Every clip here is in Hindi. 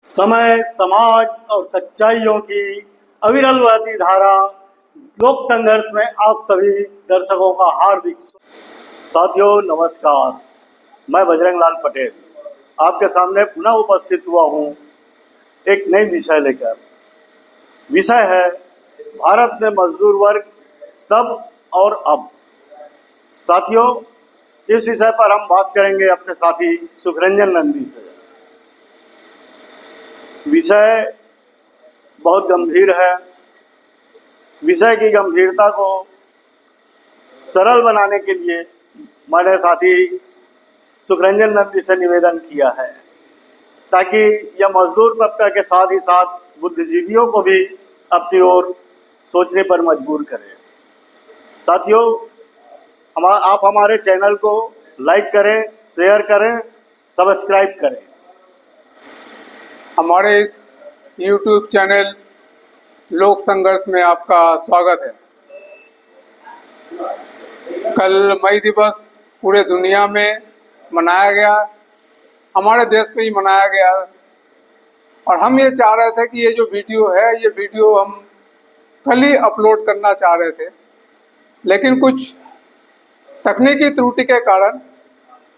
समय, समाज और सच्चाइयों की अविरल बहती धारा लोक संघर्ष में आप सभी दर्शकों का हार्दिक साथियों नमस्कार। मैं बजरंग लाल पटेल आपके सामने पुनः उपस्थित हुआ हूँ एक नई विषय लेकर। विषय है भारत में मजदूर वर्ग तब और अब। साथियों, इस विषय पर हम बात करेंगे अपने साथी सुखरंजन नंदी से। विषय बहुत गंभीर है। विषय की गंभीरता को सरल बनाने के लिए मैंने साथी सुखरंजन नंदी से निवेदन किया है ताकि यह मजदूर तबका के साथ ही साथ बुद्धिजीवियों को भी अपनी ओर सोचने पर मजबूर करें। साथियों, आप हमारे चैनल को लाइक करें, शेयर करें, सब्सक्राइब करें। हमारे इस YouTube चैनल लोक संघर्ष में आपका स्वागत है। कल मई दिवस पूरे दुनिया में मनाया गया, हमारे देश में ही मनाया गया और हम ये चाह रहे थे कि ये जो वीडियो है ये वीडियो हम कल ही अपलोड करना चाह रहे थे, लेकिन कुछ तकनीकी त्रुटि के कारण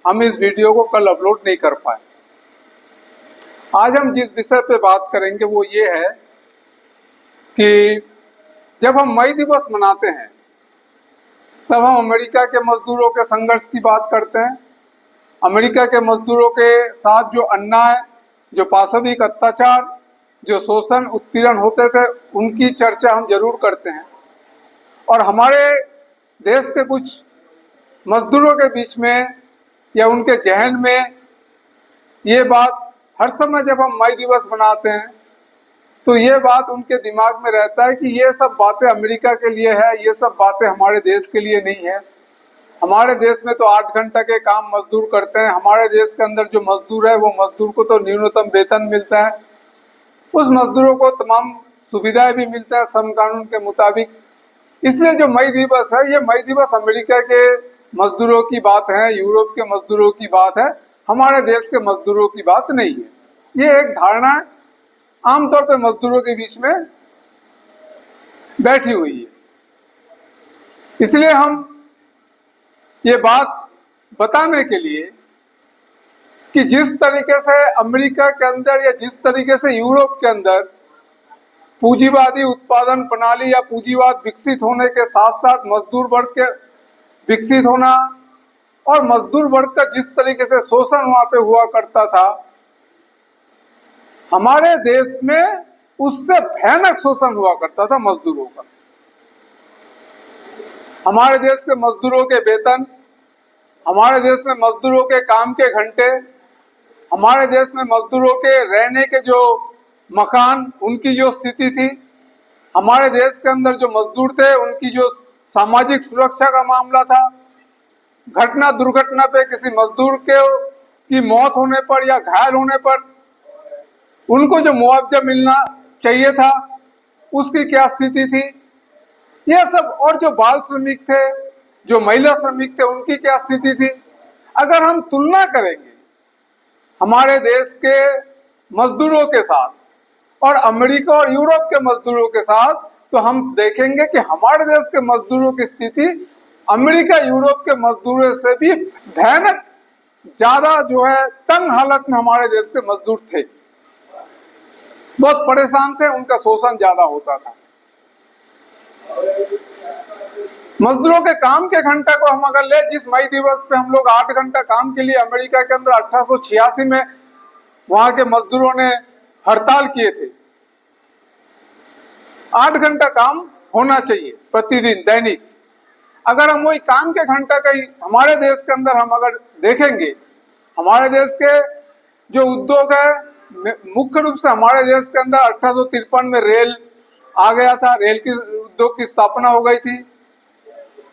हम इस वीडियो को कल अपलोड नहीं कर पाए। आज हम जिस विषय पे बात करेंगे वो ये है कि जब हम मई दिवस मनाते हैं तब हम अमेरिका के मजदूरों के संघर्ष की बात करते हैं। अमेरिका के मजदूरों के साथ जो अन्याय, जो पाशविक अत्याचार, जो शोषण उत्पीड़न होते थे उनकी चर्चा हम जरूर करते हैं। और हमारे देश के कुछ मजदूरों के बीच में या उनके जहन में ये बात हर समय जब हम मई दिवस मनाते हैं तो ये बात उनके दिमाग में रहता है कि ये सब बातें अमेरिका के लिए है, ये सब बातें हमारे देश के लिए नहीं है। हमारे देश में तो 8 घंटा के काम मजदूर करते हैं। हमारे देश के अंदर जो मजदूर है वो मजदूर को तो न्यूनतम वेतन मिलता है, उस मजदूरों को तमाम सुविधाएं भी मिलता है श्रम कानून के मुताबिक। इसलिए जो मई दिवस है ये मई दिवस अमेरिका के मजदूरों की बात है, यूरोप के मजदूरों की बात है, हमारे देश के मजदूरों की बात नहीं है। ये एक धारणा आमतौर पर मजदूरों के बीच में बैठी हुई है। इसलिए हम ये बात बताने के लिए कि जिस तरीके से अमेरिका के अंदर या जिस तरीके से यूरोप के अंदर पूंजीवादी उत्पादन प्रणाली या पूंजीवाद विकसित होने के साथ साथ मजदूर वर्ग के विकसित होना और मजदूर वर्ग का जिस तरीके से शोषण वहां पे हुआ करता था, हमारे देश में उससे भयानक शोषण हुआ करता था मजदूरों का। हमारे देश के मजदूरों के वेतन, हमारे देश में मजदूरों के काम के घंटे, हमारे देश में मजदूरों के रहने के जो मकान, उनकी जो स्थिति थी, हमारे देश के अंदर जो मजदूर थे उनकी जो सामाजिक सुरक्षा का मामला था, घटना दुर्घटना पे किसी मजदूर की मौत होने पर या घायल होने पर उनको जो मुआवजा मिलना चाहिए था उसकी क्या स्थिति थी, यह सब। और जो बाल श्रमिक थे, जो महिला श्रमिक थे, उनकी क्या स्थिति थी। अगर हम तुलना करेंगे हमारे देश के मजदूरों के साथ और अमेरिका और यूरोप के मजदूरों के साथ, तो हम देखेंगे कि हमारे देश के मजदूरों की स्थिति अमेरिका यूरोप के मजदूरों से भी भयानक ज्यादा जो है तंग हालत में हमारे देश के मजदूर थे। बहुत परेशान थे, उनका शोषण ज्यादा होता था। मजदूरों के काम के घंटा को हम अगर ले, जिस मई दिवस पे हम लोग 8 घंटा काम के लिए अमेरिका के अंदर 1886 में वहां के मजदूरों ने हड़ताल किए थे। 8 घंटा काम होना चाहिए प्रतिदिन दैनिक। अगर हम वही काम के घंटा का ही हमारे देश के अंदर हम अगर देखेंगे, हमारे देश के जो उद्योग है, मुख्य रूप से हमारे देश के अंदर 1853 में रेल आ गया था, रेल की उद्योग की स्थापना हो गई थी।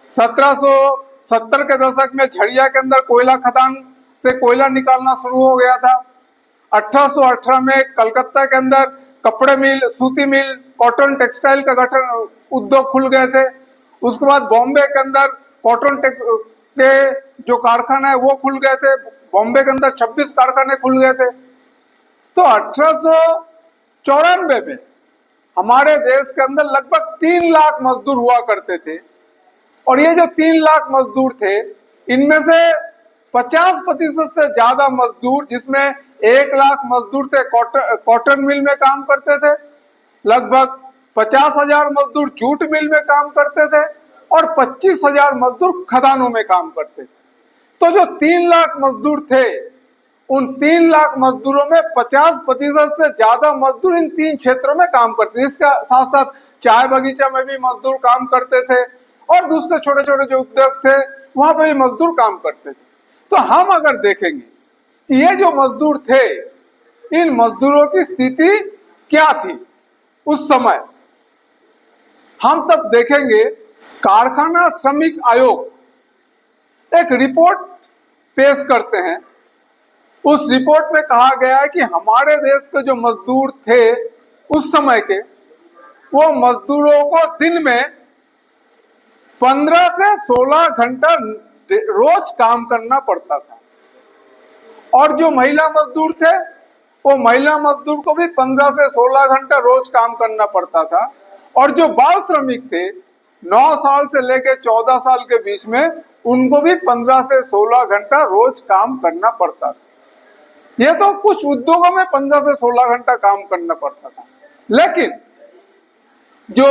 1770 के दशक में झड़िया के अंदर कोयला खदान से कोयला निकालना शुरू हो गया था। 1818 में कलकत्ता के अंदर कपड़े मिल, सूती मिल, कॉटन टेक्सटाइल का गठन उद्योग खुल गए थे। उसके बाद बॉम्बे के अंदर कॉटन के जो कारखाना है वो खुल गए थे। बॉम्बे के अंदर 26 कारखाने खुल गए थे। तो 1894 में हमारे देश के अंदर लगभग 3 लाख मजदूर हुआ करते थे। और ये जो 3 लाख मजदूर थे, इनमें से 50% से ज्यादा मजदूर, जिसमें 1 लाख मजदूर थे कॉटन मिल में काम करते थे, लगभग 50,000 मजदूर जूट मिल में काम करते थे और 25,000 मजदूर खदानों में काम करते थे। तो जो 3 लाख मजदूर थे, उन 3 लाख मजदूरों में 50% से ज्यादा मजदूर इन 3 क्षेत्रों में काम करते थे। इसका साथ साथ चाय बगीचा में भी मजदूर काम करते थे और दूसरे छोटे छोटे जो उद्योग थे वहां पे भी मजदूर काम करते थे। तो हम अगर देखेंगे कि ये जो मजदूर थे, इन मजदूरों की स्थिति क्या थी उस समय, हम तब देखेंगे कारखाना श्रमिक आयोग एक रिपोर्ट पेश करते हैं। उस रिपोर्ट में कहा गया है कि हमारे देश के जो मजदूर थे उस समय के, वो मजदूरों को दिन में 15 से 16 घंटा रोज काम करना पड़ता था। और जो महिला मजदूर थे, वो महिला मजदूर को भी 15 से 16 घंटा रोज काम करना पड़ता था। और जो बाल श्रमिक थे, 9 साल से लेकर 14 साल के बीच में, उनको भी 15 से 16 घंटा रोज काम करना पड़ता था। ये तो कुछ उद्योगों में 15 से 16 घंटा काम करना पड़ता था, लेकिन जो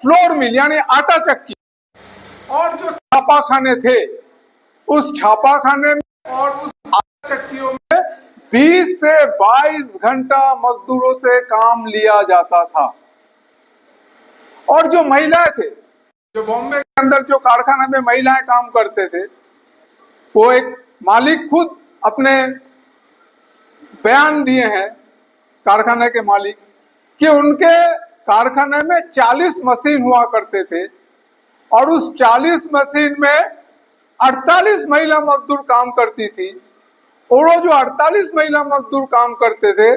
फ्लोर मिल यानी आटा चक्की और जो छापाखाने थे, उस छापाखाने में और उस आटा चक्कियों में 20 से 22 घंटा मजदूरों से काम लिया जाता था। और जो महिलाएं थे, जो बॉम्बे के अंदर जो कारखाने में महिलाएं काम करते थे, वो एक मालिक खुद अपने बयान दिए हैं, कारखाने के मालिक, कि उनके कारखाने में 40 मशीन हुआ करते थे और उस 40 मशीन में 48 महिला मजदूर काम करती थी। और वो जो 48 महिला मजदूर काम करते थे,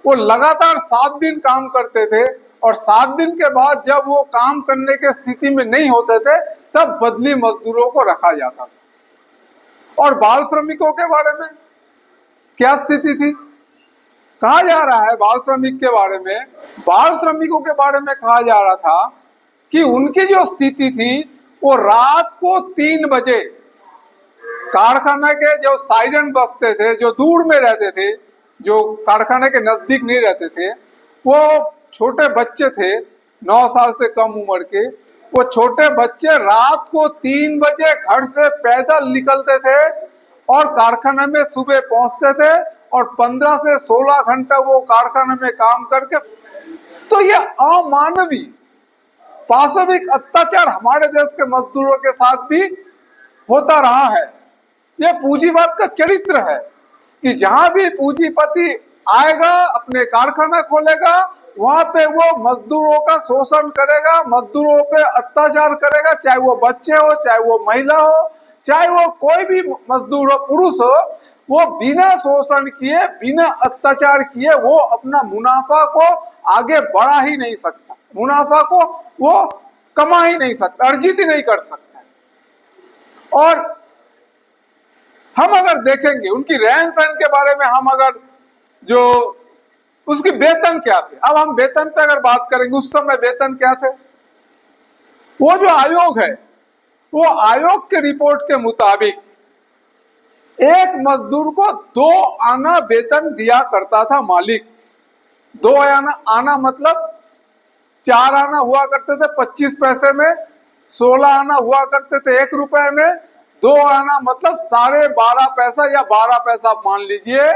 वो लगातार 7 दिन काम करते थे और 7 दिन के बाद जब वो काम करने के स्थिति में नहीं होते थे, तब बदली मजदूरों को रखा जाता था। और बाल श्रमिकों के बारे में क्या स्थिति थी? कहा जा रहा है बाल श्रमिक के बारे में, बाल श्रमिकों के बारे में कहा जा रहा था कि उनकी जो स्थिति थी, वो रात को 3 बजे कारखाने के जो साइरन बजते थे, जो दूर में रहते थे, जो कारखाने के नजदीक नहीं रहते थे, वो छोटे बच्चे थे 9 साल से कम उम्र के, वो छोटे बच्चे रात को 3 बजे घर से पैदल निकलते थे और कारखाने में सुबह पहुंचते थे और 15 से 16 घंटा वो कारखाने में काम करके। तो ये अमानवीय पाशविक अत्याचार हमारे देश के मजदूरों के साथ भी होता रहा है। ये पूंजीवाद का चरित्र है कि जहां भी पूंजीपति आएगा, अपने कारखाना खोलेगा, वहां पे वो मजदूरों का शोषण करेगा, मजदूरों पे अत्याचार करेगा, चाहे वो बच्चे हो, चाहे वो महिला हो, चाहे वो कोई भी मजदूर हो, पुरुष हो, वो बिना शोषण किए, बिना अत्याचार किए वो अपना मुनाफा को आगे बढ़ा ही नहीं सकता, मुनाफा को वो कमा ही नहीं सकता, अर्जित ही नहीं कर सकता। और हम अगर देखेंगे उनकी रहन सहन के बारे में, हम अगर जो उसकी वेतन क्या थे, अब हम वेतन पे अगर बात करेंगे, उस समय वेतन क्या थे, वो जो आयोग है, वो आयोग के रिपोर्ट के मुताबिक एक मजदूर को 2 आना वेतन दिया करता था मालिक। 2 आना मतलब 4 आना हुआ करते थे 25 पैसे में, 16 आना हुआ करते थे 1 रुपए में, 2 आना मतलब 12.5 पैसा या 12 पैसा मान लीजिए।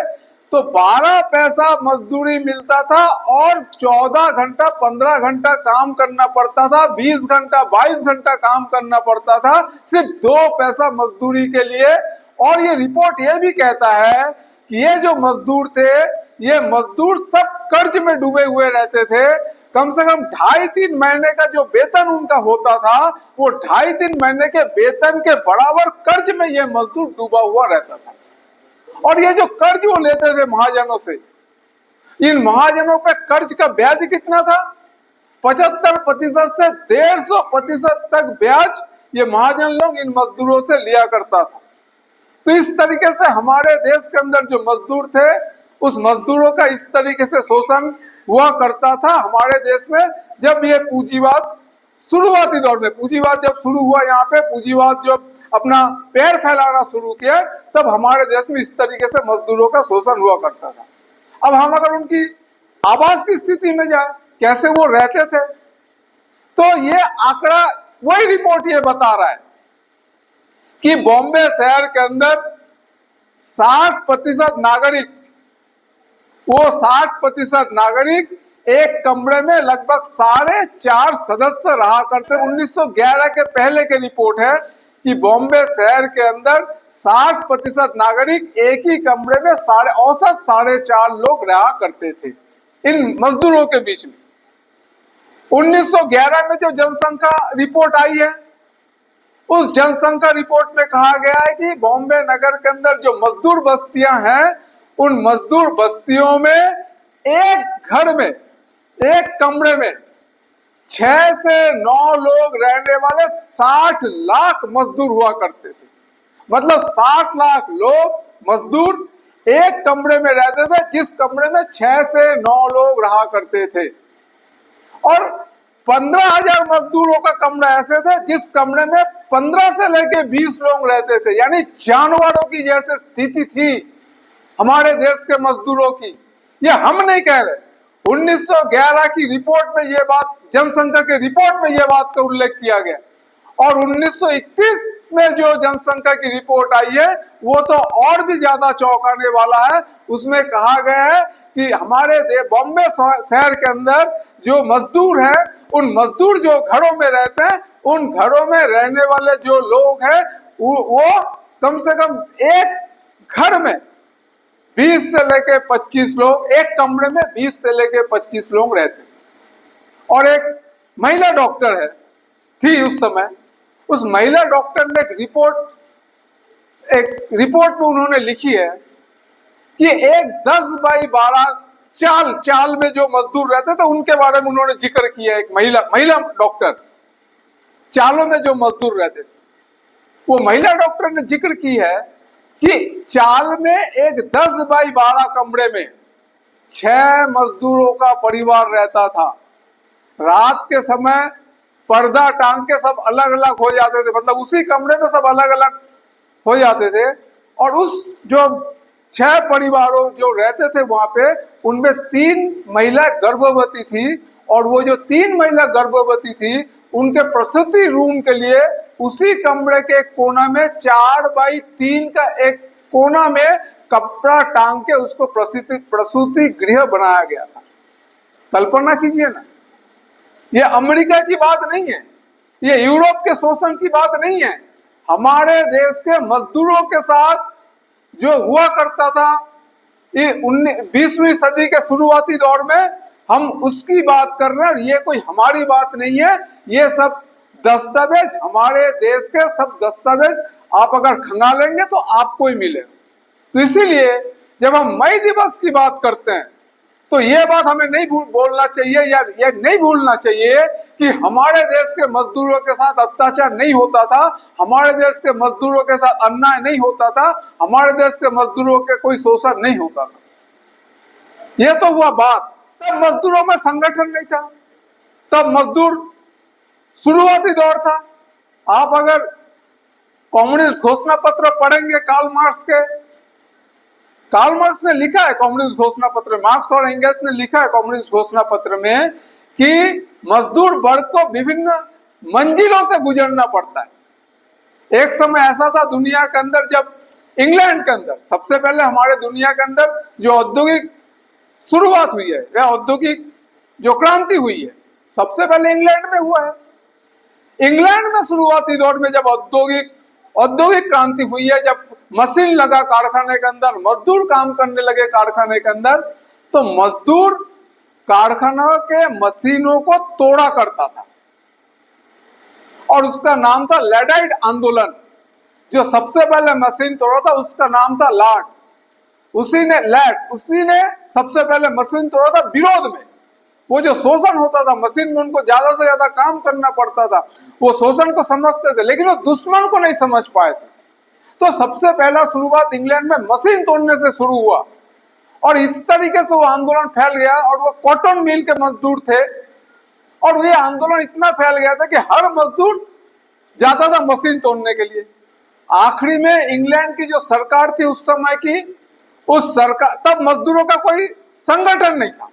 तो 12 पैसा मजदूरी मिलता था और 14 घंटा 15 घंटा काम करना पड़ता था, 20 घंटा 22 घंटा काम करना पड़ता था सिर्फ 2 पैसा मजदूरी के लिए। और ये रिपोर्ट ये भी कहता है कि ये जो मजदूर थे, ये मजदूर सब कर्ज में डूबे हुए रहते थे। कम से कम 2.5-3 महीने का जो वेतन उनका होता था, वो 2.5-3 महीने के वेतन के बराबर कर्ज में ये मजदूर डूबा हुआ रहता था। और ये जो कर्ज वो लेते थे महाजनों से, इन महाजनों पे कर्ज का ब्याज कितना था? 75% से 150% तक ब्याज ये महाजन लोग इन मजदूरों से लिया करता था। तो इस तरीके से हमारे देश के अंदर जो मजदूर थे, उस मजदूरों का इस तरीके से शोषण हुआ करता था हमारे देश में। जब ये पूंजीवाद शुरुआती दौर में, पूंजीवाद जब शुरू हुआ यहाँ पे, पूंजीवाद जब अपना पैर फैलाना शुरू किया, तब हमारे देश में इस तरीके से मजदूरों का शोषण हुआ करता था। अब हम अगर उनकी आवाज की स्थिति में जाए, कैसे वो रहते थे, तो ये आंकड़ा, वही रिपोर्ट ये बता रहा है कि बॉम्बे शहर के अंदर 60% नागरिक, वो 60% नागरिक एक कमरे में लगभग 4.5 सदस्य रहा करते। 1911 के पहले की रिपोर्ट है कि बॉम्बे शहर के अंदर 60% नागरिक एक ही कमरे में औसत 4.5 लोग रहा करते थे इन मजदूरों के बीच में। 1911 में जो जनसंख्या रिपोर्ट आई है, उस जनसंख्या रिपोर्ट में कहा गया है कि बॉम्बे नगर के अंदर जो मजदूर बस्तियां हैं, उन मजदूर बस्तियों में एक घर में, एक कमरे में 6 से 9 लोग रहने वाले 60 लाख मजदूर हुआ करते थे। मतलब 60 लाख लोग मजदूर एक कमरे में रहते थे, जिस कमरे में 6 से 9 लोग रहा करते थे। और 15,000 मजदूरों का कमरा ऐसे थे जिस कमरे में 15 से लेके 20 लोग रहते थे। यानी जानवरों की जैसे स्थिति थी हमारे देश के मजदूरों की। ये हम नहीं कह रहे, 1911 की रिपोर्ट में ये बात, जनसंख्या के रिपोर्ट में ये बात का उल्लेख किया गया। और 1931 में जो जनसंख्या की रिपोर्ट आई है, वो तो और भी ज्यादा चौंकाने वाला है। उसमें कहा गया है कि हमारे बॉम्बे शहर के अंदर जो मजदूर हैं, उन मजदूर जो घरों में रहते हैं, उन घरों में रहने वाले जो लोग हैं, वो कम से कम एक घर में 20 से लेके 25 लोग, एक कमरे में 20 से लेके 25 लोग रहते हैं। और एक महिला डॉक्टर है, थी उस समय, उस महिला डॉक्टर ने एक रिपोर्ट में उन्होंने लिखी है कि एक 10 बाई 12 चाल में जो मजदूर रहते थे, उनके बारे में उन्होंने जिक्र किया। एक महिला डॉक्टर चालों में जो मजदूर रहते थे, वो महिला डॉक्टर ने जिक्र की है कि चाल में एक 10 बाई 12 कमरे में 6 मजदूरों का परिवार रहता था। रात के समय पर्दा टांग के सब अलग अलग हो जाते थे, मतलब उसी कमरे में सब अलग अलग हो जाते थे। और उस जो 6 परिवारों जो रहते थे वहां पे, उनमें 3 महिला गर्भवती थी। और वो जो 3 महिला गर्भवती थी, उनके प्रसूति रूम के लिए उसी कमरे के एक कोना में 4 बाई 3 का एक कोना में कपड़ा टांग के उसको प्रसूति गृह बनाया गया था। कल्पना कीजिए ना, ये अमेरिका की बात नहीं है, ये यूरोप के शोषण की बात नहीं है। हमारे देश के मजदूरों के साथ जो हुआ करता था ये 20वीं सदी के शुरुआती दौर में, हम उसकी बात कर रहे हैं। ये कोई हमारी बात नहीं है, ये सब दस्तावेज, हमारे देश के सब दस्तावेज आप अगर खंगालेंगे तो आपको ही मिले। तो इसीलिए जब हम मई दिवस की बात करते हैं, तो ये बात हमें नहीं बोलना चाहिए, या ये नहीं भूलना चाहिए कि हमारे देश के मजदूरों के साथ अत्याचार नहीं होता था, हमारे देश के मजदूरों के साथ अन्याय नहीं होता था, हमारे देश के मजदूरों के कोई शोषण नहीं होता था। ये तो हुआ बात। तब मजदूरों में संगठन नहीं था, तब मजदूर शुरुआती दौर था। आप अगर कम्युनिस्ट घोषणा पत्र पढ़ेंगे कार्ल मार्क्स ने लिखा है कम्युनिस्ट घोषणा पत्र, मार्क्स और एंगल्स ने लिखा है कम्युनिस्ट घोषणा पत्र में कि मजदूर वर्ग को विभिन्न मंजिलों से गुजरना पड़ता है। एक समय ऐसा था दुनिया के अंदर, जब इंग्लैंड के अंदर सबसे पहले हमारे दुनिया के अंदर जो औद्योगिक शुरुआत हुई है, या औद्योगिक जो क्रांति हुई है, सबसे पहले इंग्लैंड में हुआ है। इंग्लैंड में शुरुआती दौर में जब औद्योगिक क्रांति हुई है, जब मशीन लगा कारखाने के अंदर, मजदूर काम करने लगे कारखाने के अंदर, तो मजदूर कारखाना के मशीनों को तोड़ा करता था और उसका नाम था लैडाइट आंदोलन। जो सबसे पहले मशीन तोड़ा था उसका नाम था लाट। उसी ने सबसे पहले मशीन तोड़ा था विरोध में। वो जो शोषण होता था मशीन में, उनको ज्यादा से ज्यादा काम करना पड़ता था, वो शोषण को समझते थे, लेकिन वो दुश्मन को नहीं समझ पाए थे। तो सबसे पहला शुरुआत इंग्लैंड में मशीन तोड़ने से शुरू हुआ। और इस तरीके से वो आंदोलन फैल गया, और वो कॉटन मिल के मजदूर थे, और ये आंदोलन इतना फैल गया था कि हर मजदूर जाता था मशीन तोड़ने के लिए। आखिरी में इंग्लैंड की जो सरकार थी उस समय की, उस सरकार, तब मजदूरों का कोई संगठन नहीं था,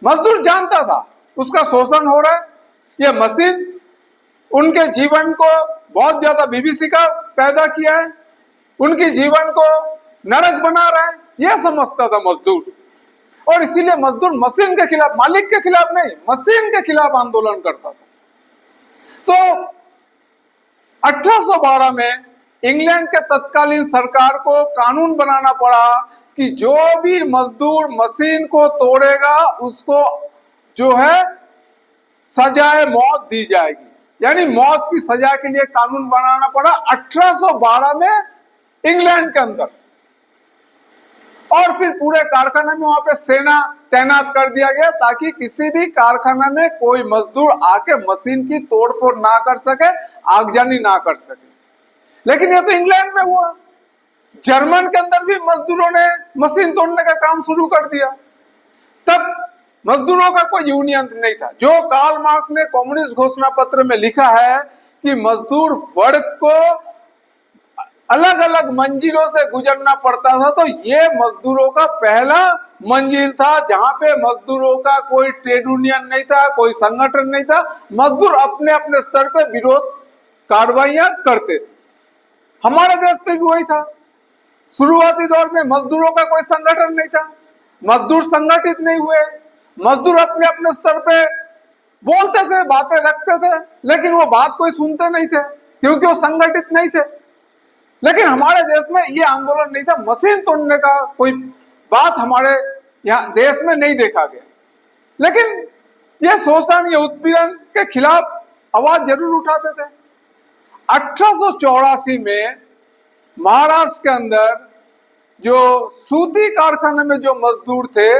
मजदूर जानता था उसका शोषण हो रहा है, ये मशीन उनके जीवन को बहुत ज्यादा विभीषिका पैदा किया है, उनके जीवन को नरक बना रहा है, यह समझता था मजदूर। और इसीलिए मजदूर मशीन के खिलाफ, मालिक के खिलाफ नहीं, मशीन के खिलाफ आंदोलन करता था। तो 1812 में इंग्लैंड के तत्कालीन सरकार को कानून बनाना पड़ा कि जो भी मजदूर मशीन को तोड़ेगा उसको जो है सजाए मौत दी जाएगी, यानी मौत की सजा के लिए कानून बनाना पड़ा 1812 में इंग्लैंड के अंदर। और फिर पूरे कारखाने में वहां पे सेना तैनात कर दिया गया ताकि किसी भी कारखाना में कोई मजदूर आके मशीन की तोड़फोड़ ना कर सके, आगजनी ना कर सके। लेकिन ये तो इंग्लैंड में हुआ, जर्मन के अंदर भी मजदूरों ने मशीन तोड़ने का काम शुरू कर दिया। तब मजदूरों का कोई यूनियन नहीं था। जो कार्ल मार्क्स ने कम्युनिस्ट घोषणा पत्र में लिखा है कि मजदूर वर्ग को अलग अलग मंजिलों से गुजरना पड़ता था, तो ये मजदूरों का पहला मंजिल था जहां पे मजदूरों का कोई ट्रेड यूनियन नहीं था, कोई संगठन नहीं था। मजदूर अपने अपने स्तर पे विरोध कार्रवाइयां करते थे। हमारे देश पे भी वही था। शुरुआती दौर में मजदूरों का कोई संगठन नहीं था, मजदूर संगठित नहीं हुए, मजदूर अपने अपने स्तर पे बोलते थे, बातें रखते थे, लेकिन वो बात कोई सुनते नहीं थे क्योंकि वो संगठित नहीं थे। लेकिन हमारे देश में ये आंदोलन नहीं था, मशीन तोड़ने का कोई बात हमारे यहाँ देश में नहीं देखा गया। लेकिन ये शोषण, ये उत्पीड़न के खिलाफ आवाज जरूर उठाते थे। 1884 में महाराष्ट्र के अंदर जो सूती कारखाने में जो मजदूर थे,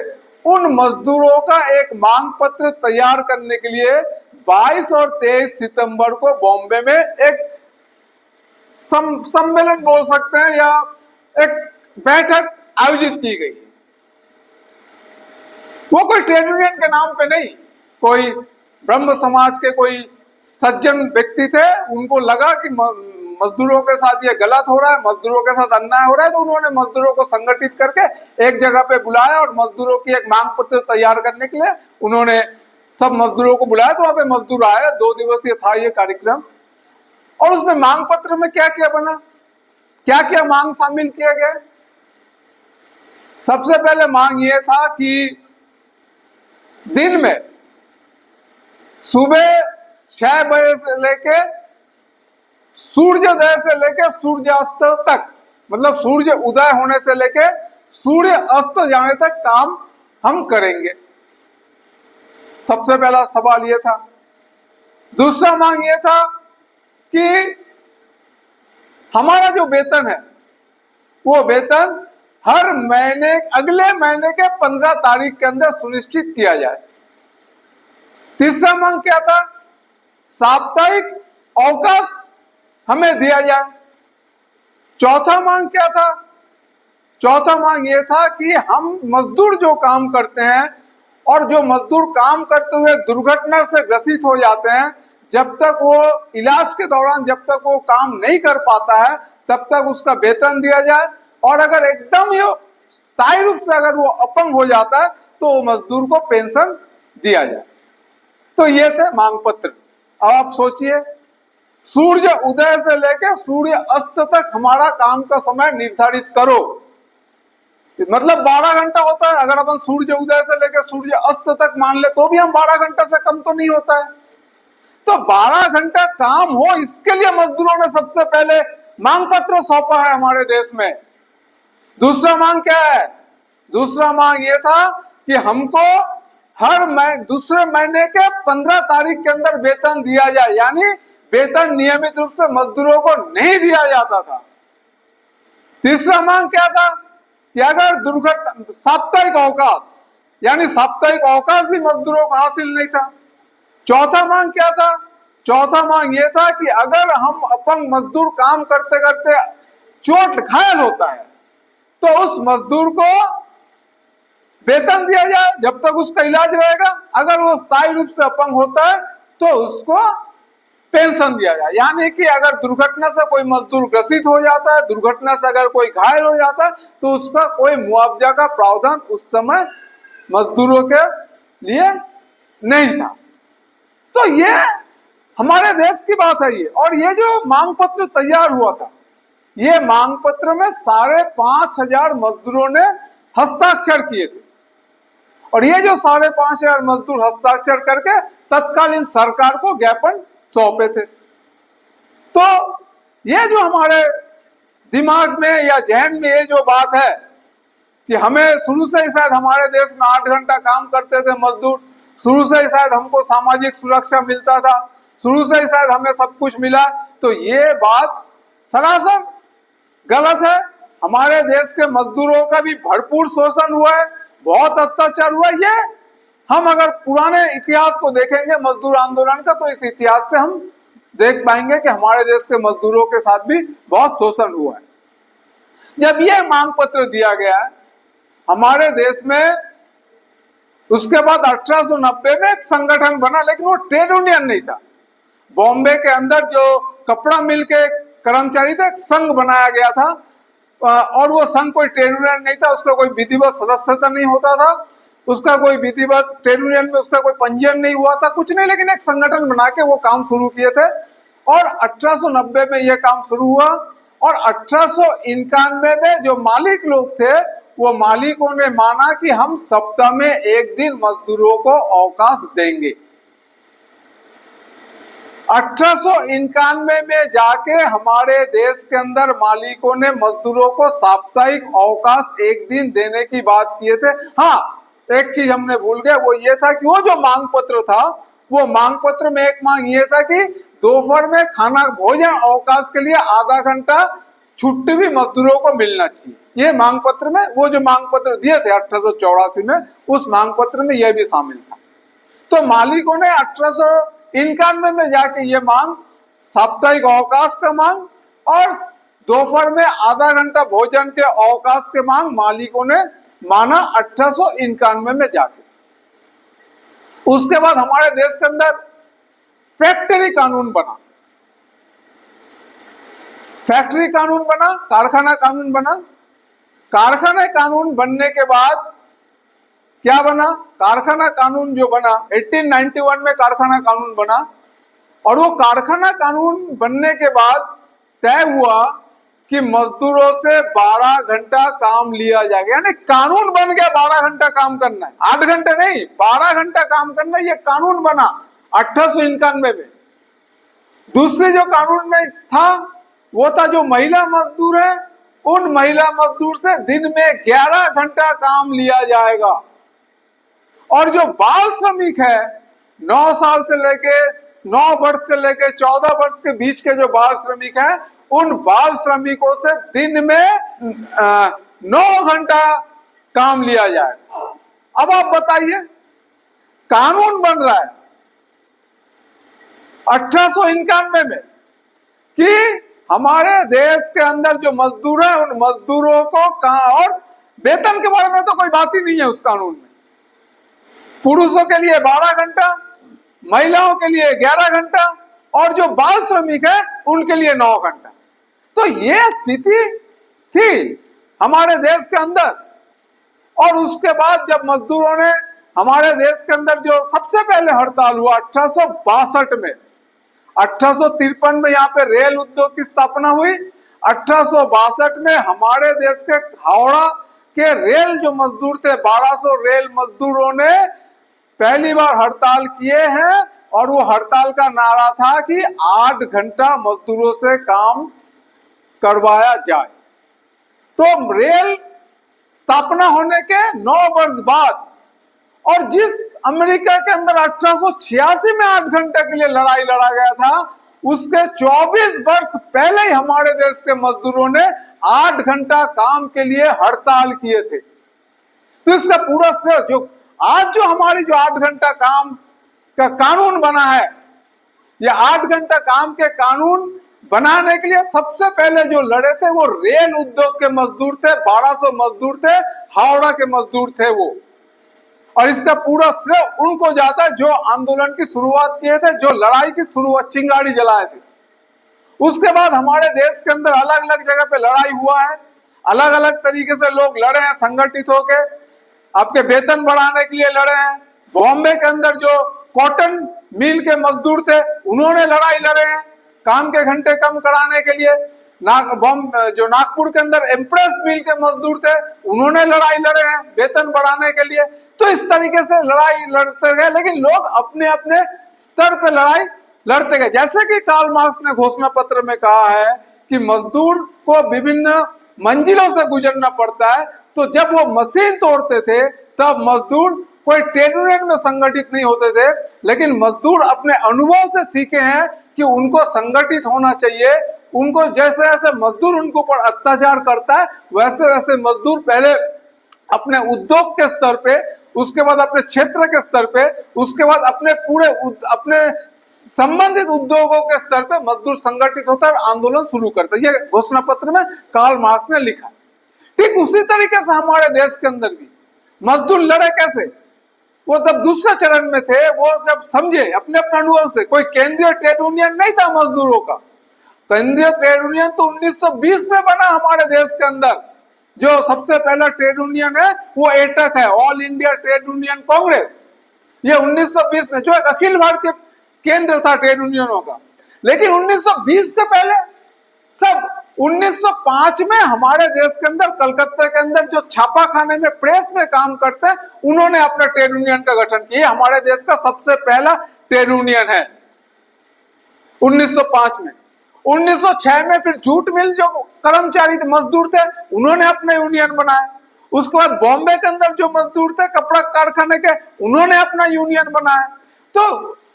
उन मजदूरों का एक मांग पत्र तैयार करने के लिए 22 और 23 सितंबर को बॉम्बे में एक सम्मेलन बोल सकते हैं या एक बैठक आयोजित की गई। वो कोई ट्रेड यूनियन के नाम पे नहीं, कोई ब्रह्म समाज के कोई सज्जन व्यक्ति थे, उनको लगा कि मजदूरों के साथ ये गलत हो रहा है, मजदूरों के साथ अन्याय हो रहा है, तो उन्होंने मजदूरों को संगठित करके एक जगह पे बुलाया और मजदूरों की एक मांग पत्र तैयार करने के लिए उन्होंने सब मजदूरों को बुलाया। तो वहां पे मजदूर आए, 2 दिवसीय था ये कार्यक्रम। और उसमें मांग पत्र में क्या क्या बना, क्या क्या मांग शामिल किए गए। सबसे पहले मांग ये था कि दिन में सुबह 6 बजे से लेके सूर्योदय से लेके सूर्यास्त तक, मतलब सूर्य उदय होने से लेके सूर्य अस्त जाने तक काम हम करेंगे। सबसे पहला सवाल यह था। दूसरा मांग यह था कि हमारा जो वेतन है वो वेतन हर महीने, अगले महीने के 15 तारीख के अंदर सुनिश्चित किया जाए। तीसरा मांग क्या था? साप्ताहिक अवकाश हमें दिया जाए। चौथा मांग क्या था? चौथा मांग यह था कि हम मजदूर जो काम करते हैं और जो मजदूर काम करते हुए दुर्घटना से ग्रसित हो जाते हैं, जब तक वो इलाज के दौरान जब तक वो काम नहीं कर पाता है तब तक उसका वेतन दिया जाए, और अगर एकदम ही स्थायी रूप से अगर वो अपंग हो जाता है तो मजदूर को पेंशन दिया जाए। तो ये थे मांग पत्र। अब आप सोचिए, सूर्य उदय से लेकर सूर्य अस्त तक हमारा काम का समय निर्धारित करो, मतलब 12 घंटा होता है। अगर अपन सूर्य उदय से लेकर सूर्य अस्त तक मान ले तो भी हम 12 घंटा से कम तो नहीं होता है। तो 12 घंटा काम हो, इसके लिए मजदूरों ने सबसे पहले मांग पत्र सौंपा है हमारे देश में। दूसरा मांग क्या है? दूसरा मांग ये था कि हमको हर दूसरे महीने के 15 तारीख के अंदर वेतन दिया जाए, यानी वेतन नियमित रूप से मजदूरों को नहीं दिया जाता था। तीसरा मांग क्या था कि अगर दुर्घटना, साप्ताहिक अवकाश, यानी साप्ताहिक अवकाश भी मजदूरों को हासिल नहीं था। चौथा मांग क्या था? चौथा मांग यह था कि अगर हम अपंग मजदूर काम करते करते चोट घायल होता है तो उस मजदूर को वेतन दिया जाए जब तक उसका इलाज रहेगा। अगर वो स्थायी रूप से अपंग होता है तो उसको पेंशन दिया जाए। यानी कि अगर दुर्घटना से कोई मजदूर ग्रसित हो जाता है, दुर्घटना से अगर कोई घायल हो जाता है, तो उसका कोई मुआवजा का प्रावधान उस समय मजदूरों के लिए नहीं था। तो ये हमारे देश की बात है ये। और ये जो मांग पत्र तैयार हुआ था, ये मांग पत्र में 5,500 मजदूरों ने हस्ताक्षर किए थे। और ये जो 5,500 मजदूर हस्ताक्षर करके तत्कालीन सरकार को ज्ञापन सौंपे थे। तो ये जो हमारे दिमाग में या जहन में ये जो बात है कि हमें शुरू से ही शायद हमारे देश में 8 घंटा काम करते थे मजदूर, शुरू से ही शायद हमको सामाजिक सुरक्षा मिलता था, शुरू से ही शायद हमें सब कुछ मिला, तो ये बात सरासर गलत है। हमारे देश के मजदूरों का भी भरपूर शोषण हुआ है, बहुत अत्याचार हुआ है। ये हम अगर पुराने इतिहास को देखेंगे मजदूर आंदोलन का, तो इस इतिहास से हम देख पाएंगे कि हमारे देश के मजदूरों के साथ भी बहुत शोषण हुआ है। जब ये मांग पत्र दिया गया है हमारे देश में, उसके बाद 1890 में एक संगठन बना, लेकिन वो ट्रेड यूनियन नहीं था। बॉम्बे के अंदर जो कपड़ा मिल के कर्मचारी थे, एक संघ बनाया गया था, और वो संघ कोई ट्रेड यूनियन नहीं था, उसका कोई विधिवत सदस्यता नहीं होता था, उसका कोई विधिवत ट्रेड यूनियन में उसका कोई पंजीयन नहीं हुआ था, कुछ नहीं, लेकिन एक संगठन बना के वो काम शुरू किए थे। और 1890 में ये काम शुरू हुआ। और 1891 में जो मालिक लोग थे, वो मालिकों ने माना कि हम सप्ताह में एक दिन मजदूरों को अवकाश देंगे। 1891 में जाके हमारे देश के अंदर मालिकों ने मजदूरों को साप्ताहिक अवकाश एक दिन देने की बात किए थे। हाँ, एक चीज हमने भूल गए, वो ये था कि वो जो मांग पत्र था, वो मांग पत्र में एक मांग ये था कि दोपहर में खाना भोजन अवकाश के लिए आधा घंटा छुट्टी भी मजदूरों को मिलना चाहिए। ये मांग पत्र में, वो जो मांग पत्र दिए थे 1884 में, उस मांग पत्र में यह भी शामिल था। तो मालिकों ने 1891 में जाके ये मांग, साप्ताहिक अवकाश का मांग और दोपहर में आधा घंटा भोजन के अवकाश के मांग मालिकों ने माना 1891 में जाके। उसके बाद हमारे देश के अंदर फैक्ट्री कानून बना, फैक्ट्री कानून बना, कारखाना कानून बना। कारखाना कानून बनने के बाद क्या बना? कारखाना कानून जो बना 1891 में कारखाना कानून बना। और वो कारखाना कानून बनने के बाद तय हुआ कि मजदूरों से 12 घंटा काम लिया जाएगा। यानी कानून बन गया 12 घंटा काम करना है, 8 घंटे नहीं, 12 घंटा काम करना है, ये कानून बना 1891 में। दूसरे जो कानून में था वो था जो महिला मजदूर है, उन महिला मजदूर से दिन में 11 घंटा काम लिया जाएगा। और जो बाल श्रमिक है, 9 साल से लेके 9 वर्ष से लेके 14 वर्ष के बीच के जो बाल श्रमिक हैं, उन बाल श्रमिकों से दिन में 9 घंटा काम लिया जाएगा। अब आप बताइए, कानून बन रहा है 1891 में कि हमारे देश के अंदर जो मजदूर है, उन मजदूरों को कहा, और वेतन के बारे में तो कोई बात ही नहीं है उस कानून में। पुरुषों के लिए 12 घंटा, महिलाओं के लिए 11 घंटा, और जो बाल श्रमिक है उनके लिए 9 घंटा। तो ये स्थिति थी हमारे देश के अंदर। और उसके बाद जब मजदूरों ने हमारे देश के अंदर जो सबसे पहले हड़ताल हुआ 1862 में, 1853 में यहाँ पे रेल उद्योग की स्थापना हुई, 1862 में हमारे देश के हावड़ा के रेल जो मजदूर थे, 1200 रेल मजदूरों ने पहली बार हड़ताल किए हैं। और वो हड़ताल का नारा था कि 8 घंटा मजदूरों से काम करवाया जाए। तो रेल स्थापना होने के 9 वर्ष बाद, और जिस अमेरिका के अंदर 1886 में 8 घंटे के लिए लड़ाई लड़ा गया था, उसके 24 वर्ष पहले ही हमारे देश के मजदूरों ने 8 घंटा काम के लिए हड़ताल किए थे। तो इसका पूरा श्रेय जो आज जो हमारी जो 8 घंटा काम का कानून बना है, ये 8 घंटा काम के कानून बनाने के लिए सबसे पहले जो लड़े थे वो रेल उद्योग के मजदूर थे, 1200 मजदूर थे, हावड़ा के मजदूर थे वो। और इसका पूरा श्रेय उनको जाता है जो आंदोलन की शुरुआत किए थे, जो लड़ाई की शुरुआत, चिंगारी जलाए थे। उसके बाद हमारे देश के अंदर अलग अलग जगह पे लड़ाई हुआ है, अलग अलग तरीके से लोग लड़े हैं, संगठित होके आपके वेतन बढ़ाने के लिए लड़े हैं। बॉम्बे के अंदर जो कॉटन मिल के मजदूर थे उन्होंने लड़ाई लड़े हैं काम के घंटे कम कराने के लिए। जो नागपुर के अंदर एम्प्रेस मिल के मजदूर थे उन्होंने लड़ाई लड़े हैं वेतन बढ़ाने के लिए। तो इस तरीके से लड़ाई लड़ते गए, लेकिन लोग अपने अपने स्तर पे लड़ाई लड़ते गए। जैसे कि कार्ल मार्क्स ने घोषणा पत्र में कहा है कि मजदूर को विभिन्न मंजिलों से गुजरना पड़ता है, तो जब वो मशीन तोड़ते थे तब मजदूर कोई ट्रेड यूनियन में संगठित नहीं होते थे, लेकिन मजदूर अपने अनुभव से सीखे हैं कि उनको संगठित होना चाहिए। उनको जैसे जैसे मजदूर उनको पर अत्याचार करता है वैसे वैसे मजदूर पहले अपने उद्योग के स्तर पे, उसके बाद अपने क्षेत्र के स्तर पे, उसके बाद अपने संबंधित उद्योगों के स्तर पे मजदूर संगठित होता है और आंदोलन शुरू करता है। ये घोषणा पत्र में कार्ल मार्क्स ने लिखा। ठीक उसी तरीके से हमारे देश के अंदर भी मजदूर लड़े कैसे, वो जब दूसरे चरण में थे, वो जब समझे अपने अपने अनुभव से। कोई केंद्रीय ट्रेड यूनियन नहीं था मजदूरों का। केंद्रीय ट्रेड यूनियन तो 1920 में बना हमारे देश के अंदर। जो सबसे पहला ट्रेड यूनियन है वो एटक है, all India trade union Congress. ये 1920 में जो एक अखिल भारतीय केंद्र था ट्रेड यूनियनों का। लेकिन 1920 के पहले सब 1905 में हमारे देश के अंदर कलकत्ता के अंदर जो छापा खाने में प्रेस में काम करते हैं उन्होंने अपना ट्रेड यूनियन का गठन किया। हमारे देश का सबसे पहला ट्रेड यूनियन है 1905 में। 1906 में फिर जूट मिल जो कर्मचारी थे, मजदूर थे, उन्होंने अपना यूनियन बनाया। उसके बाद बॉम्बे के अंदर जो मजदूर थे कपड़ा कारखाने के, उन्होंने अपना यूनियन बनाया। तो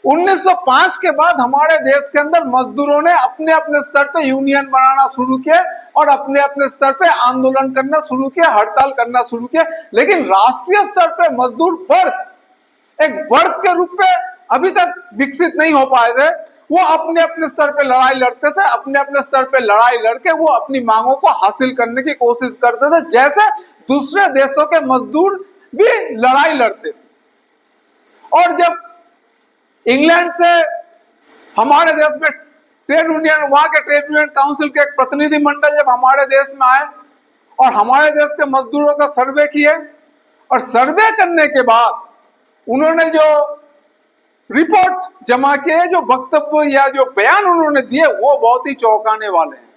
1905 के बाद हमारे देश के अंदर मजदूरों ने अपने अपने स्तर पे यूनियन बनाना शुरू किया और अपने अपने स्तर पे आंदोलन करना शुरू किया, हड़ताल करना शुरू किया। लेकिन राष्ट्रीय स्तर पे मजदूर वर्ग एक वर्ग के रूप में अभी तक विकसित नहीं हो पाए थे। वो अपने अपने स्तर पे लड़ाई लड़ते थे, अपने अपने स्तर पे लड़ाई लड़के वो अपनी मांगों को हासिल करने की कोशिश करते थे, जैसे दूसरे देशों के मजदूर भी लड़ाई लड़ते थे। और जब इंग्लैंड से हमारे देश में ट्रेड यूनियन, वहां के ट्रेड यूनियन काउंसिल के एक प्रतिनिधि मंडल जब हमारे देश में आए और हमारे देश के मजदूरों का सर्वे किए, और सर्वे करने के बाद उन्होंने जो रिपोर्ट जमा किए, जो वक्तव्य या जो बयान उन्होंने दिए वो बहुत ही चौंकाने वाले हैं।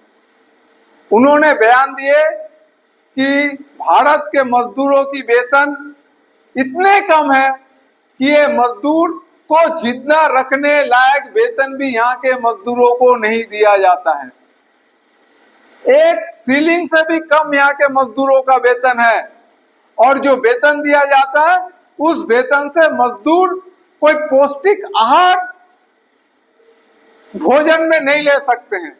उन्होंने बयान दिए कि भारत के मजदूरों की वेतन इतने कम है कि ये मजदूर को जितना रखने लायक वेतन भी यहाँ के मजदूरों को नहीं दिया जाता है। एक सीलिंग से भी कम यहाँ के मजदूरों का वेतन है, और जो वेतन दिया जाता है उस वेतन से मजदूर कोई पौष्टिक आहार भोजन में नहीं ले सकते हैं,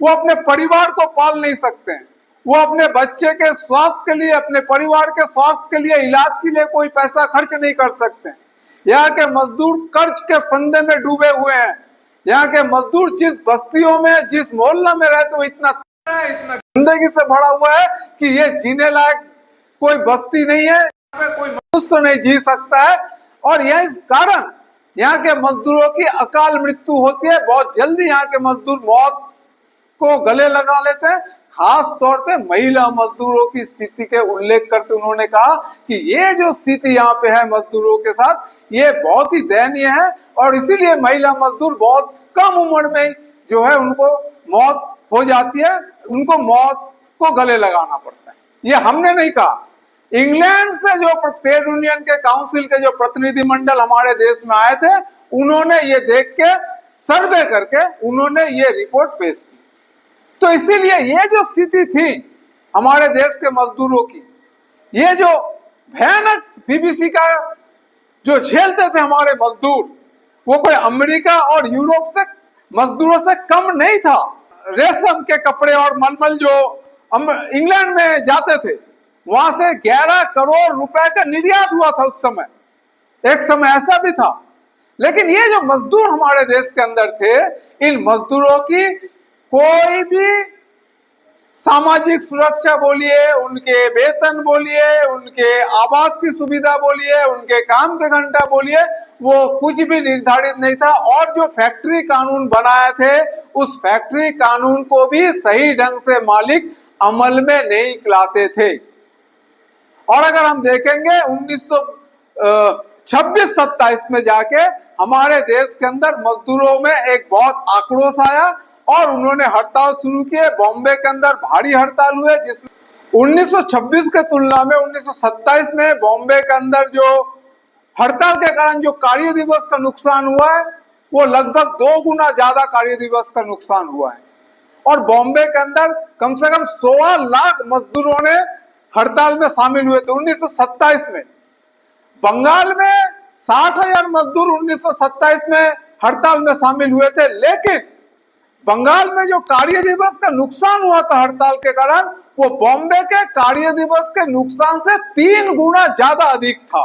वो अपने परिवार को पाल नहीं सकते हैं, वो अपने बच्चे के स्वास्थ्य के लिए, अपने परिवार के स्वास्थ्य के लिए, इलाज के लिए कोई पैसा खर्च नहीं कर सकते हैं। यहाँ के मजदूर कर्ज के फंदे में डूबे हुए हैं। यहाँ के मजदूर जिस बस्तियों में, जिस मोहल्ला में रहते हो, इतना गंदगी से भरा हुआ है कि ये जीने लायक कोई बस्ती नहीं है, कोई मनुष्य नहीं जी सकता है। और यह इस कारण यहाँ के मजदूरों की अकाल मृत्यु होती है। बहुत जल्दी यहाँ के मजदूर मौत को गले लगा लेते हैं। खास तौर पे महिला मजदूरों की स्थिति के उल्लेख करते उन्होंने कहा कि ये जो स्थिति यहाँ पे है मजदूरों के साथ, ये बहुत ही दयनीय है, और इसीलिए महिला मजदूर बहुत कम उम्र में जो है उनको मौत हो जाती है, उनको मौत को गले लगाना पड़ता है। ये हमने नहीं कहा, इंग्लैंड से जो ट्रेड यूनियन के काउंसिल के जो प्रतिनिधि मंडल हमारे देश में आए थे, उन्होंने ये देख के सर्वे करके उन्होंने ये रिपोर्ट पेश की। तो इसीलिए ये जो स्थिति थी हमारे देश के मजदूरों की, ये जो भयानक बीबीसी का जो झेलते थे हमारे मजदूर, वो कोई अमेरिका और यूरोप से मजदूरों से कम नहीं था। रेशम के कपड़े और मलमल जो इंग्लैंड में जाते थे, वहां से 11 करोड़ रुपए का निर्यात हुआ था उस समय, एक समय ऐसा भी था। लेकिन ये जो मजदूर हमारे देश के अंदर थे, इन मजदूरों की कोई भी सामाजिक सुरक्षा बोलिए, उनके वेतन बोलिए, उनके आवास की सुविधा बोलिए, उनके काम के घंटा बोलिए, वो कुछ भी निर्धारित नहीं था। और जो फैक्ट्री कानून बनाए थे, उस फैक्ट्री कानून को भी सही ढंग से मालिक अमल में नहीं लाते थे। और अगर हम देखेंगे 1926-27 में जाके हमारे देश के अंदर मजदूरों में एक बहुत आक्रोश आया और उन्होंने हड़ताल शुरू किए। बॉम्बे के अंदर भारी हड़ताल हुए, जिसमें 1926 के तुलना में 1927 में बॉम्बे के अंदर जो हड़ताल के कारण जो कार्य दिवस का नुकसान हुआ है, वो लगभग 2 गुना ज्यादा कार्य दिवस का नुकसान हुआ है। और बॉम्बे के अंदर कम से कम 16 लाख मजदूरों ने हड़ताल में शामिल हुए थे 1927 में। बंगाल में 60,000 मजदूर 1927 में हड़ताल में शामिल हुए थे, लेकिन बंगाल में जो कार्य दिवस का नुकसान हुआ था हड़ताल के कारण, वो बॉम्बे के कार्य दिवस के नुकसान से 3 गुना ज्यादा अधिक था।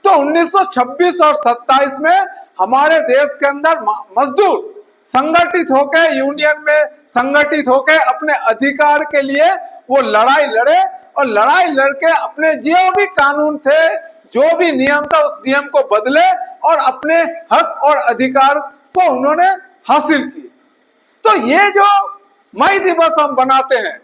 तो 1926 और 27 में हमारे देश के अंदर मजदूर संगठित होकर, यूनियन में संगठित होकर अपने अधिकार के लिए वो लड़ाई लड़े और लड़ाई लड़के अपने जो भी कानून थे, जो भी नियम था, उस नियम को बदले और अपने हक और अधिकार को उन्होंने हासिल किए। तो ये जो मई दिवस हम बनाते हैं,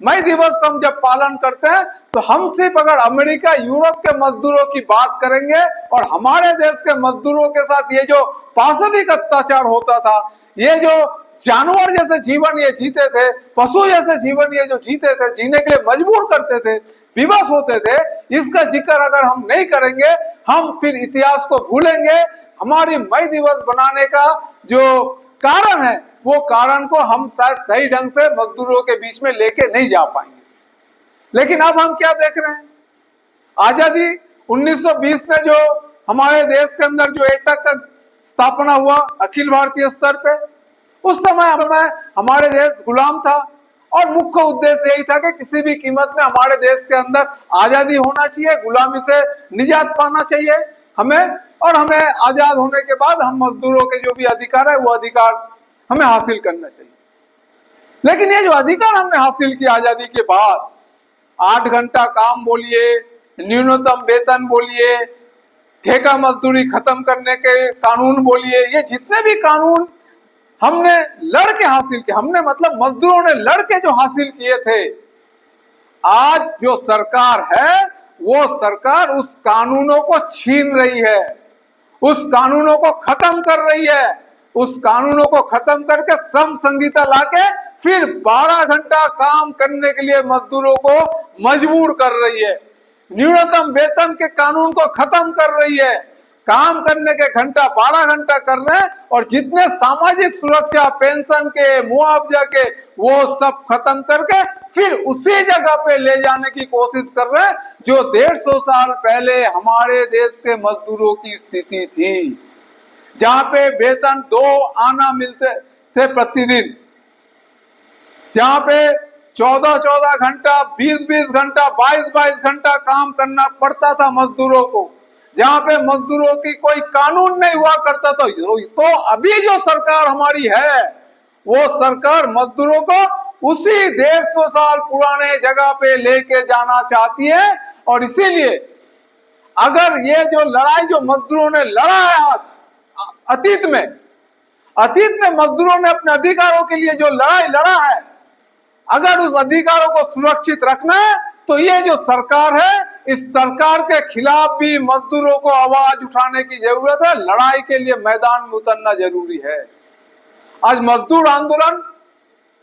मई दिवस को हम जब पालन करते हैं, तो हम सिर्फ अगर अमेरिका, यूरोप के मजदूरों की बात करेंगे और हमारे देश के मजदूरों के साथ ये जो पाशविक अत्याचार होता था, ये जो जानवर जैसे जीवन ये जीते थे, पशु जैसे जीवन ये जो जीते थे, जीने के लिए मजबूर करते थे, विवश होते थे, इसका जिक्र अगर हम नहीं करेंगे, हम फिर इतिहास को भूलेंगे। हमारी मई दिवस बनाने का जो कारण है, वो कारण को हम शायद सही ढंग से मजदूरों के बीच में लेके नहीं जा पाएंगे। लेकिन अब हम क्या देख रहे हैं, आजादी 1920 में जो हमारे देश के अंदर जो एटक का स्थापना हुआ अखिल भारतीय स्तर पे, उस समय हमारे देश गुलाम था और मुख्य उद्देश्य यही था कि किसी भी कीमत में हमारे देश के अंदर आजादी होना चाहिए, गुलामी से निजात पाना चाहिए हमें, और हमें आजाद होने के बाद हम मजदूरों के जो भी अधिकार है वो अधिकार हमें हासिल करना चाहिए। लेकिन ये जो अधिकार हमने हासिल किया आजादी के बाद, 8 घंटा काम बोलिए, न्यूनतम वेतन बोलिए, ठेका मजदूरी खत्म करने के कानून बोलिए, ये जितने भी कानून हमने लड़के हासिल किए, हमने मतलब मजदूरों ने लड़के जो हासिल किए थे, आज जो सरकार है वो सरकार उस कानूनों को छीन रही है, उस कानूनों को खत्म कर रही है, उस कानूनों को खत्म करके श्रम संहिता लाके फिर 12 घंटा काम करने के लिए मजदूरों को मजबूर कर रही है, न्यूनतम वेतन के कानून को खत्म कर रही है, काम करने के घंटा 12 घंटा कर रहे हैं, और जितने सामाजिक सुरक्षा, पेंशन के, मुआवजा के, वो सब खत्म करके फिर उसी जगह पे ले जाने की कोशिश कर रहे हैं जो 150 साल पहले हमारे देश के मजदूरों की स्थिति थी, जहां पे वेतन 2 आना मिलते थे प्रतिदिन, जहां पे 14-14 घंटा, 20-20 घंटा, 22-22 घंटा काम करना पड़ता था मजदूरों को, जहां पे मजदूरों की कोई कानून नहीं हुआ करता था। तो अभी जो सरकार हमारी है, वो सरकार मजदूरों को उसी 150 साल पुराने जगह पे लेके जाना चाहती है। और इसीलिए अगर ये जो लड़ाई जो मजदूरों ने लड़ा है आज, अतीत में मजदूरों ने अपने अधिकारों के लिए जो लड़ाई लड़ा है, अगर उस अधिकारों को सुरक्षित रखना है, तो ये जो सरकार है, इस सरकार के खिलाफ भी मजदूरों को आवाज उठाने की जरूरत है, लड़ाई के लिए मैदान में उतरना जरूरी है। आज मजदूर आंदोलन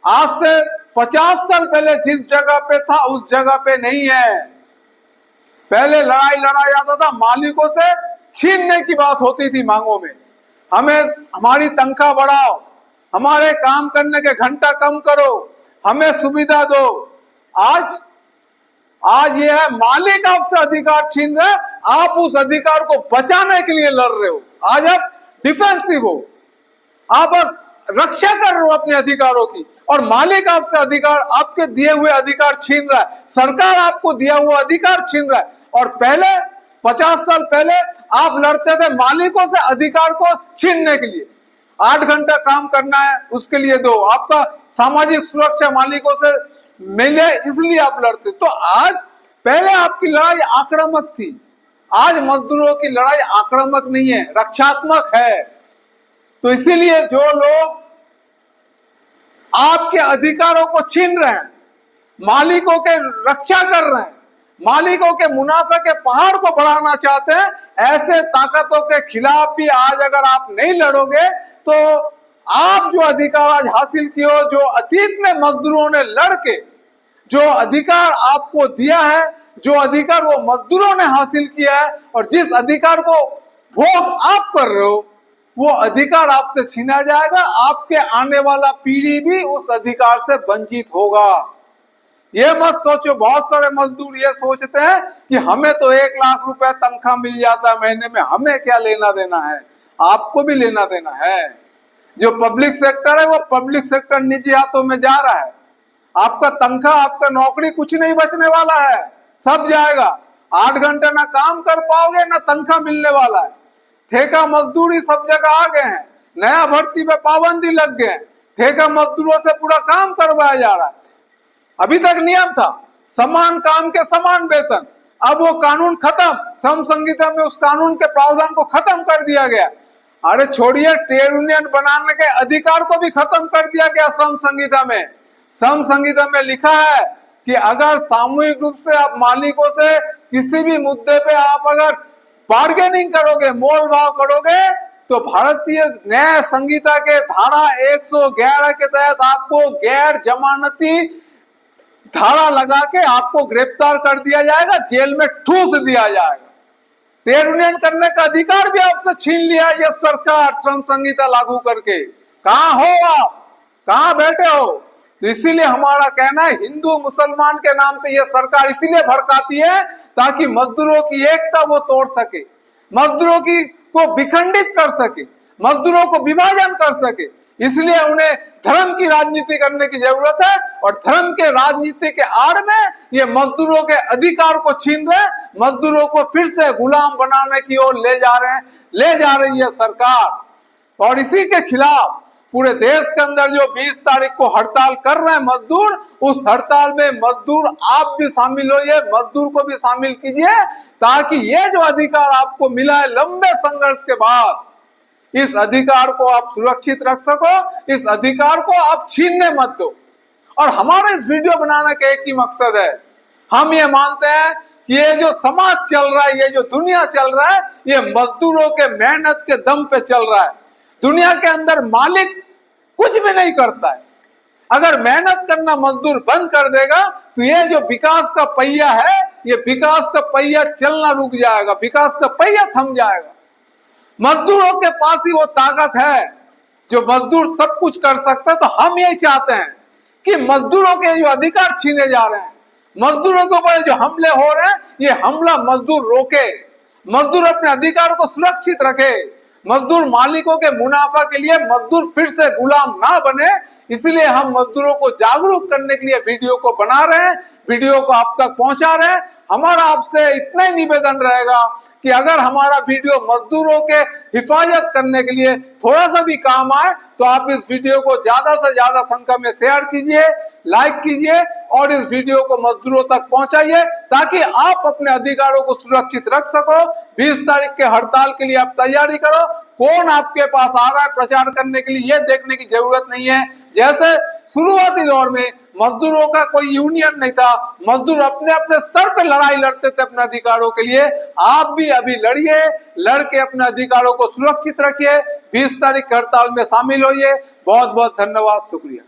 आज से 50 साल पहले जिस जगह पे था उस जगह पे नहीं है। पहले लड़ाई लड़ा जाता था, मालिकों से छीनने की बात होती थी मांगों में, हमें हमारी तनख्वाह बढ़ाओ, हमारे काम करने के घंटा कम करो, हमें सुविधा दो। आज ये है मालिक आपसे अधिकार छीन रहे, आप उस अधिकार को बचाने के लिए लड़ रहे हो। आज आप डिफेंसिव हो, आप रक्षा कर रहे हो अपने अधिकारों की, और मालिक आपसे अधिकार, आपके दिए हुए अधिकार छीन रहा है, सरकार आपको दिया हुआ अधिकार छीन रहा है। और पहले 50 साल पहले आप लड़ते थे मालिकों से अधिकार को छीनने के लिए, 8 घंटा काम करना है उसके लिए दो, आपका सामाजिक सुरक्षा मालिकों से मिले इसलिए आप लड़ते। तो आज पहले आपकी लड़ाई आक्रामक थी, आज मजदूरों की लड़ाई आक्रामक नहीं है, रक्षात्मक है। तो इसीलिए जो लोग आपके अधिकारों को छीन रहे हैं, मालिकों के रक्षा कर रहे हैं, मालिकों के मुनाफे के पहाड़ को बढ़ाना चाहते हैं, ऐसे ताकतों के खिलाफ भी आज अगर आप नहीं लड़ोगे तो आप जो अधिकार आज हासिल किए हो, जो अतीत में मजदूरों ने लड़के जो अधिकार आपको दिया है, जो अधिकार वो मजदूरों ने हासिल किया है, और जिस अधिकार को भोग आप कर रहे हो वो अधिकार आपसे छीना जाएगा। आपके आने वाला पीढ़ी भी उस अधिकार से वंचित होगा। ये मत सोचो, बहुत सारे मजदूर ये सोचते हैं कि हमें तो 1 लाख रुपए तनख्वाह मिल जाता है महीने में, हमें क्या लेना देना है। आपको भी लेना देना है। जो पब्लिक सेक्टर है वो पब्लिक सेक्टर निजी हाथों में जा रहा है। आपका तनख्वाह, आपका नौकरी कुछ नहीं बचने वाला है, सब जाएगा। 8 घंटे ना काम कर पाओगे ना तनख्वाह मिलने वाला है। ठेका मजदूरी सब जगह आ गए हैं, नया भर्ती में पाबंदी लग गए, ठेका मजदूरों से पूरा काम करवाया जा रहा है। अभी तक नियम था समान काम के समान वेतन, अब वो कानून खत्म, श्रम संहिता में उस कानून के प्रावधान को खत्म कर दिया गया। अरे छोड़िए, ट्रेड यूनियन बनाने के अधिकार को भी खत्म कर दिया गया श्रम संहिता में। श्रम संहिता में लिखा है कि अगर सामूहिक रूप से आप मालिकों से किसी भी मुद्दे पे आप अगर बार्गेनिंग करोगे, मोल भाव करोगे, तो भारतीय न्याय संहिता के धारा 111 के तहत आपको गैर जमानती धारा लगा के आपको गिरफ्तार कर दिया जाएगा, जेल में ठूस दिया जाएगा। ट्रेड यूनियन करने का अधिकार भी आपसे छीन लिया ये सरकार श्रम संहिता लागू करके। कहां हो आप, कहां बैठे हो? तो इसीलिए हमारा कहना है, हिंदू मुसलमान के नाम पे ये सरकार इसीलिए भड़काती है ताकि मजदूरों की एकता वो तोड़ सके, मजदूरों की को विखंडित कर सके, मजदूरों को विभाजन कर सके। इसलिए उन्हें धर्म की राजनीति करने की जरूरत है, और धर्म के राजनीति के आड़ में ये मजदूरों के अधिकार को छीन रहे, मजदूरों को फिर से गुलाम बनाने की ओर ले जा रही है सरकार। और इसी के खिलाफ पूरे देश के अंदर जो 20 तारीख को हड़ताल कर रहे हैं मजदूर, उस हड़ताल में मजदूर आप भी शामिल होइए, मजदूर को भी शामिल कीजिए, ताकि ये जो अधिकार आपको मिला है लंबे संघर्ष के बाद, इस अधिकार को आप सुरक्षित रख सको, इस अधिकार को आप छीनने मत दो। और हमारा इस वीडियो बनाने का एक ही मकसद है, हम ये मानते हैं कि ये जो समाज चल रहा है, ये जो दुनिया चल रहा है, ये मजदूरों के मेहनत के दम पे चल रहा है। दुनिया के अंदर मालिक कुछ भी नहीं करता है। अगर मेहनत करना मजदूर बंद कर देगा तो ये जो विकास का पहिया है, ये विकास का पहिया चलना रुक जाएगा, विकास का पहिया थम जाएगा। मजदूरों के पास ही वो ताकत है जो मजदूर सब कुछ कर सकता है। तो हम यही चाहते हैं कि मजदूरों के जो अधिकार छीने जा रहे हैं, मजदूरों के ऊपर जो हमले हो रहे हैं, ये हमला मजदूर रोके, मजदूर अपने अधिकार को सुरक्षित रखे, मजदूर मालिकों के मुनाफा के लिए मजदूर फिर से गुलाम ना बने। इसलिए हम मजदूरों को जागरूक करने के लिए वीडियो को बना रहे हैं, वीडियो को आप तक पहुंचा रहे हैं। हमारा आपसे इतना ही निवेदन रहेगा कि अगर हमारा वीडियो मजदूरों के हिफाजत करने के लिए थोड़ा सा भी काम आए तो आप इस वीडियो को ज्यादा से ज्यादा संख्या में शेयर कीजिए, लाइक कीजिए और इस वीडियो को मजदूरों तक पहुंचाइए, ताकि आप अपने अधिकारों को सुरक्षित रख सको। 20 तारीख के हड़ताल के लिए आप तैयारी करो। कौन आपके पास आ रहा है प्रचार करने के लिए, ये देखने की जरूरत नहीं है। जैसे शुरुआती दौर में मजदूरों का कोई यूनियन नहीं था, मजदूर अपने अपने स्तर पर लड़ाई लड़ते थे अपने अधिकारों के लिए। आप भी अभी लड़िए, लड़के अपने अधिकारों को सुरक्षित रखिए। 20 तारीख हड़ताल में शामिल होइए। बहुत बहुत धन्यवाद, शुक्रिया।